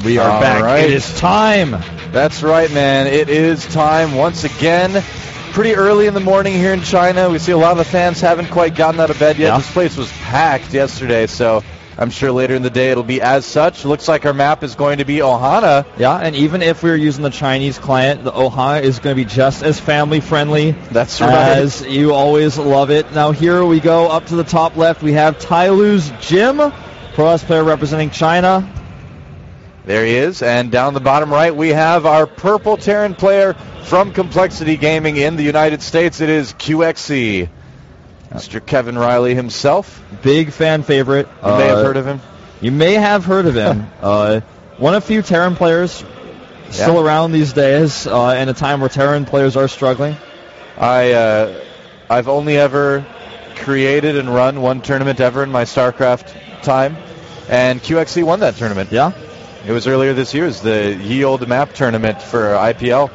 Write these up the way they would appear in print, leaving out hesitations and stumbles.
We are back. Right. It is time. That's right, man. It is time once again. Pretty early in the morning here in China. We see a lot of the fans haven't quite gotten out of bed yet. Yeah. This place was packed yesterday, so I'm sure later in the day it'll be as such. Looks like our map is going to be Ohana. Yeah, and even if we're using the Chinese client, the Ohana is going to be just as family-friendly. That's right. As you always love it. Now here we go up to the top left. We have Tyloo's Jim, Pro-Toss player representing China. There he is. And down the bottom right, we have our purple Terran player from Complexity Gaming in the United States. It is QXC. Mr. Kevin Riley himself. Big fan favorite. You may have heard of him. You may have heard of him. One of few Terran players still around these days, in a time where Terran players are struggling. I've only ever created and run one tournament ever in my StarCraft time, and QXC won that tournament. Yeah. It was earlier this year. It was the Ye Olde Map tournament for IPL.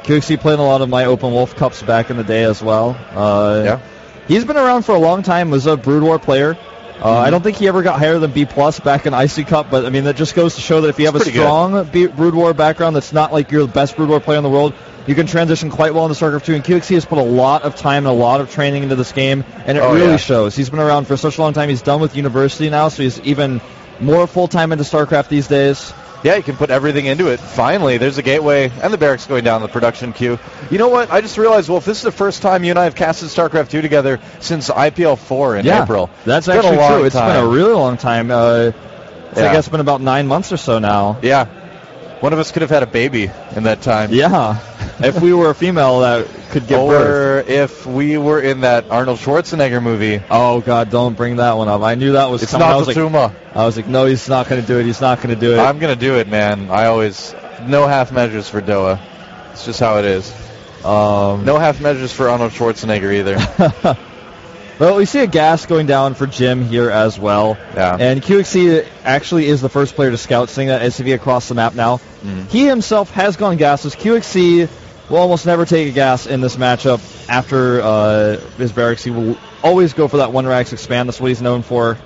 QXC played in a lot of my Open Wolf Cups back in the day as well. Yeah. He's been around for a long time, was a Brood War player. I don't think he ever got higher than B+ back in IC Cup, but I mean, that just goes to show that if you have a strong Brood War background that's not like you're the best Brood War player in the world, you can transition quite well into StarCraft 2, and QXC has put a lot of time and a lot of training into this game, and it really shows. He's been around for such a long time. He's done with university now, so he's even more full-time into StarCraft these days. Yeah, you can put everything into it. Finally, there's a gateway and the barracks going down the production queue. You know what? I just realized, Wolf, this is the first time you and I have casted StarCraft 2 together since IPL 4 in April. That's actually true. It's been a really long time. I guess it's been about 9 months or so now. Yeah. One of us could have had a baby in that time. Yeah. If we were a female that could give birth. Or if we were in that Arnold Schwarzenegger movie. Oh, God, don't bring that one up. I knew that was coming. It's not Fatuma. I was like, no, he's not going to do it. He's not going to do it. I'm going to do it, man. No half measures for Doa. It's just how it is. No half measures for Arnold Schwarzenegger either. Well, we see a gas going down for Jim here as well. Yeah. And QXC actually is the first player to scout, seeing that SCV across the map now. He himself has gone gases. QXC will almost never take a gas in this matchup after his barracks. He will always go for that one Rax expand. That's what he's known for.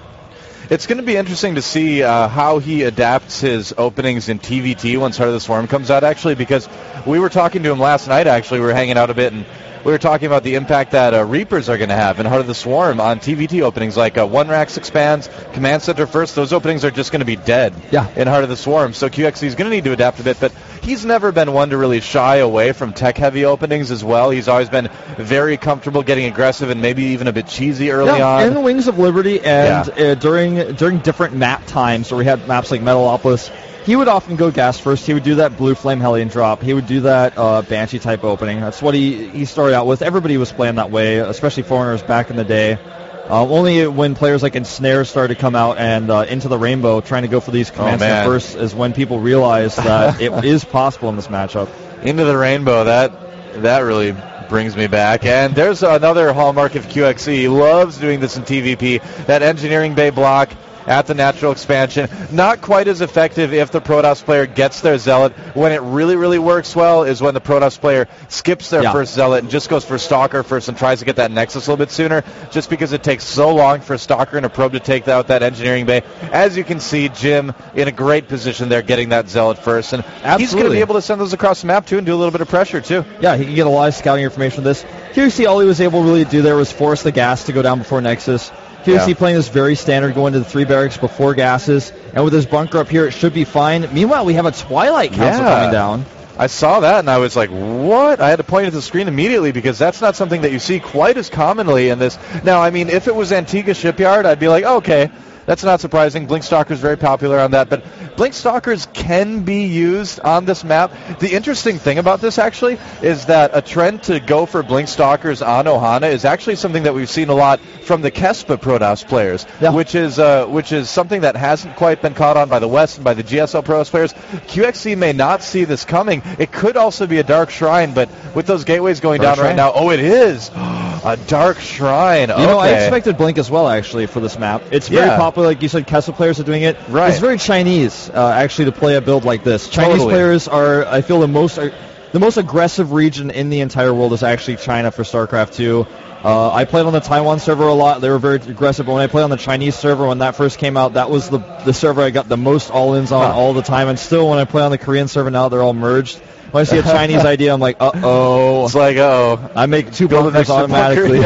It's going to be interesting to see how he adapts his openings in TVT once Heart of the Swarm comes out, actually, because we were talking to him last night, actually. We were hanging out a bit, and we were talking about the impact that Reapers are going to have in Heart of the Swarm on TVT openings, like One Rax expands, Command Center first. Those openings are just going to be dead in Heart of the Swarm. So QXC is going to need to adapt a bit, but he's never been one to really shy away from tech-heavy openings as well. He's always been very comfortable getting aggressive and maybe even a bit cheesy early on. In the Wings of Liberty and during different map times where we had maps like Metalopolis, he would often go gas first. He would do that Blue Flame Hellion drop. He would do that Banshee-type opening. That's what he started out with. Everybody was playing that way, especially foreigners back in the day. Only when players like Ensnare started to come out and Into the Rainbow trying to go for these commands first is when people realized that it is possible in this matchup. Into the Rainbow, that really brings me back. And there's another hallmark of QXC. He loves doing this in TVP, that Engineering Bay block at the natural expansion. Not quite as effective if the Protoss player gets their Zealot. When it really, really works well is when the Protoss player skips their first Zealot and just goes for Stalker first and tries to get that Nexus a little bit sooner, just because it takes so long for a Stalker and a Probe to take out that Engineering Bay. As you can see, Jim in a great position there getting that Zealot first. And he's going to be able to send those across the map, too, and do a little bit of pressure, too. Yeah, he can get a lot of scouting information with this. Here you see all he was able really to do there was force the gas to go down before Nexus. QXC playing this very standard, going to the 3 barracks before gases, and with his bunker up here, it should be fine. Meanwhile, we have a Twilight Council coming down. I saw that, and I was like, what? I had to point at the screen immediately, because that's not something that you see quite as commonly in this. Now, I mean, if it was Antigua Shipyard, I'd be like, okay, that's not surprising. Blink Stalker's very popular on that, but Blink Stalkers can be used on this map. The interesting thing about this, actually, is that a trend to go for Blink Stalkers on Ohana is actually something that we've seen a lot from the Kespa Protoss players, which is something that hasn't quite been caught on by the West and by the GSL Protoss players. QXC may not see this coming. It could also be a Dark Shrine, but with those gateways going down right now, it is a Dark Shrine. You know, I expected Blink as well, actually, for this map. It's very popular, like you said, Kespa players are doing it. Right. It's very Chinese, actually, to play a build like this. Chinese players are, I feel, the most aggressive region in the entire world is actually China for StarCraft 2. I played on the Taiwan server a lot. They were very aggressive. But when I played on the Chinese server, when that first came out, that was the server I got the most all-ins on all the time. And still, when I play on the Korean server now, they're all merged. When I see a Chinese ID, I'm like, uh-oh. It's like, I make 2 bunkers automatically.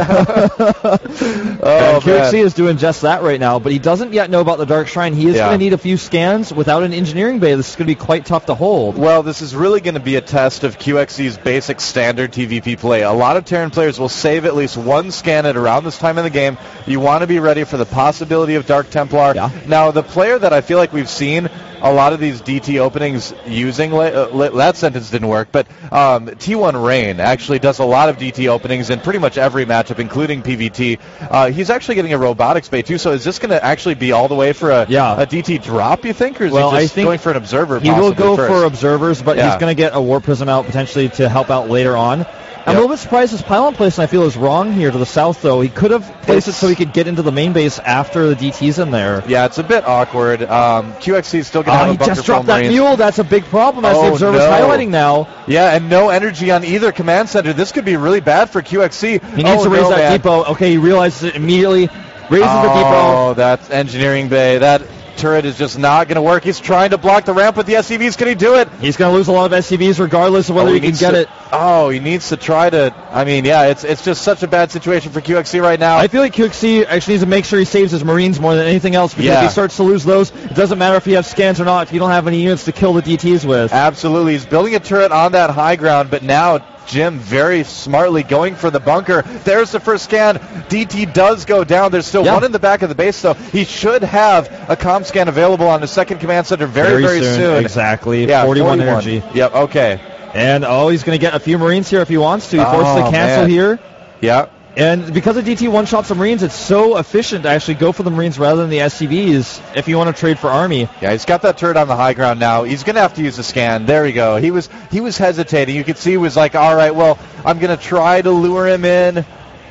QXC is doing just that right now, but he doesn't yet know about the Dark Shrine. He is going to need a few scans. Without an engineering bay, this is going to be quite tough to hold. Well, this is really going to be a test of QXC's basic standard TVP play. A lot of Terran players will save at least 1 scan at around this time in the game. You want to be ready for the possibility of Dark Templar. Yeah. Now, the player that I feel like we've seen a lot of these DT openings using, that sentence didn't work, but T1 Rain actually does a lot of DT openings in pretty much every matchup, including PVT. He's actually getting a robotics bay too, so is this going to actually be all the way for a DT drop, you think, or is he just going for an observer? He will go for observers, but he's going to get a Warp Prism out potentially to help out later on. I'm a little bit surprised his pylon placement, I feel, is wrong here to the south, though. He could have placed it so he could get into the main base after the DT's in there. Yeah, it's a bit awkward. QXC is still going to have a bunker he just dropped that Marines. Mule. That's a big problem, as the observer's highlighting now. Yeah, and no energy on either command center. This could be really bad for QXC. He needs to raise that depot. Okay, he realizes it immediately. Raises the depot. Oh, that's engineering bay. That turret is just not going to work. He's trying to block the ramp with the SCVs. Can he do it? He's going to lose a lot of SCVs regardless of whether he can get it. Oh, he needs to try to. I mean, yeah, it's just such a bad situation for QXC right now. I feel like QXC actually needs to make sure he saves his Marines more than anything else, because if he starts to lose those, it doesn't matter if he has scans or not if you don't have any units to kill the DTs with. Absolutely. He's building a turret on that high ground, but now Jim very smartly going for the bunker. There's the first scan. DT does go down. There's still one in the back of the base, though. He should have a comm scan available on the second command center very soon. Exactly. Yeah, 41 energy. Yep, okay. And, he's going to get a few Marines here if he wants to. He forces the cancel here. Yeah. And because the DT one-shots the Marines, it's so efficient to actually go for the Marines rather than the SCVs if you want to trade for Army. Yeah, he's got that turret on the high ground now. He's going to have to use the scan. There we go. He was hesitating. You could see he was like, all right, well, I'm going to try to lure him in.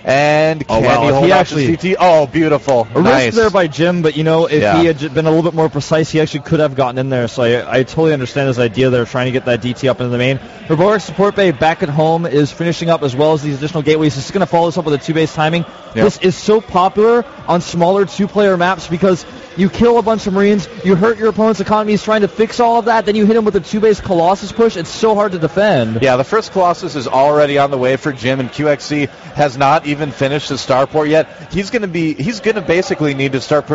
And can he hold off the CT? Oh, beautiful. Nice. Risk there by Jim, but, if he had been a little bit more precise, he actually could have gotten in there. So I totally understand his idea there, trying to get that DT up into the main. Robotics Support Bay back at home is finishing up, as well as these additional gateways. This is going to follow this up with a 2-base timing. Yep. This is so popular on smaller 2-player maps because you kill a bunch of Marines, you hurt your opponent's economy, he's trying to fix all of that, then you hit him with a 2-base Colossus push. It's so hard to defend. Yeah, the first Colossus is already on the way for Jim, and QXC has not even finished the starport yet. He's going to basically need to start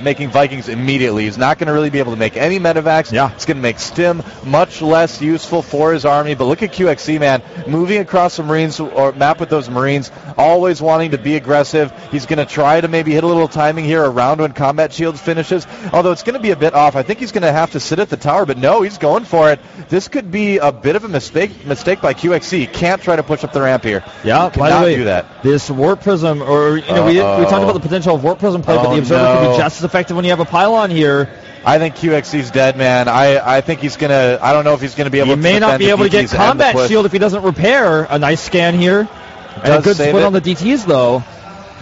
making Vikings immediately. He's not going to really be able to make any medevacs. Yeah. It's going to make Stim much less useful for his army. But look at QXC, man, moving across the Marines or map with those Marines, always wanting to be aggressive. He's going to try to maybe hit a little timing here around when combat shields finishes, although it's going to be a bit off. I think he's going to have to sit at the tower, but no, he's going for it. This could be a bit of a mistake by QXC. He can't try to push up the ramp here. Yeah, by the way, do that. This Warp Prism, or we talked about the potential of Warp Prism play, but the Observer could be just as effective when you have a pylon here. I think QXC's dead, man. I think he's going to, I don't know if he's going to be able to defend. He may not be able to get combat shield if he doesn't repair. A nice scan here. And a good split on the DTs, though.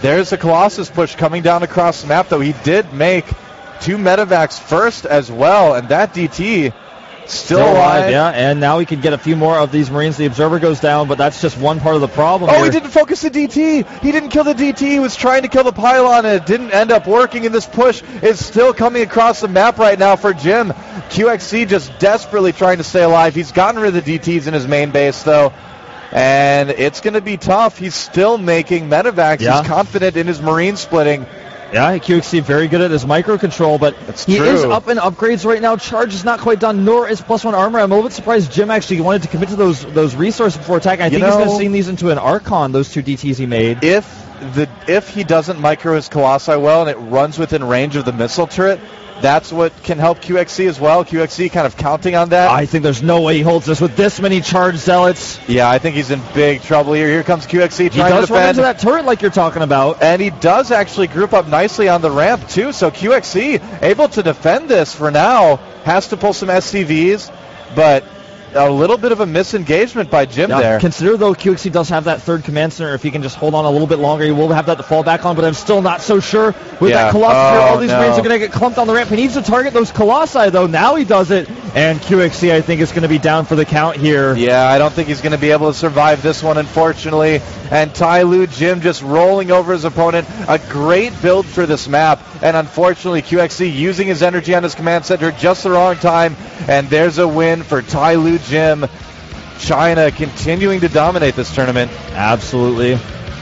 There's the Colossus push coming down across the map, though. He did make 2 medevacs first as well, and that DT still alive. Yeah, and now we can get a few more of these Marines. The Observer goes down, but that's just one part of the problem. He didn't focus the DT. He didn't kill the DT. He was trying to kill the pylon, and it didn't end up working, and this push is still coming across the map right now for Jim. QXC just desperately trying to stay alive. He's gotten rid of the DTs in his main base, though, and it's going to be tough. He's still making medevacs. Yeah. He's confident in his Marine splitting. Yeah, QXC very good at his micro-control, but he is up in upgrades right now. Charge is not quite done, nor is +1 armor. I'm a little bit surprised Jim actually wanted to commit to those resources before attacking. I think he's going to sing these into an Archon, those 2 DTs he made. If he doesn't micro his Colossi well and it runs within range of the missile turret, that's what can help QXC as well. QXC kind of counting on that. I think there's no way he holds this with this many charged zealots. Yeah, I think he's in big trouble here. Here comes QXC trying to defend. He does run into that turret like you're talking about. And he does actually group up nicely on the ramp, too. So QXC able to defend this for now. Has to pull some SCVs, but a little bit of a misengagement by Jim there. Consider, though, QXC does have that 3rd command center. If he can just hold on a little bit longer, he will have that to fall back on, but I'm still not so sure. With that Colossus here, all these Marines are going to get clumped on the ramp. He needs to target those Colossi, though. Now he does it. And QXC, I think, is going to be down for the count here. Yeah, I don't think he's going to be able to survive this one, unfortunately. And Tyloo Jim just rolling over his opponent. A great build for this map. And unfortunately, QXC using his energy on his command center just the wrong time. And there's a win for Tyloo Jim. China continuing to dominate this tournament. Absolutely.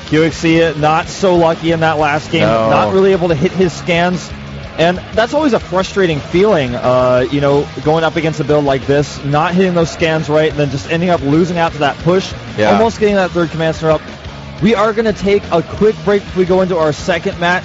QXC not so lucky in that last game. No. Not really able to hit his scans. And that's always a frustrating feeling, going up against a build like this, not hitting those scans right, and then just ending up losing out to that push, almost getting that third command center up. We are going to take a quick break before we go into our second match.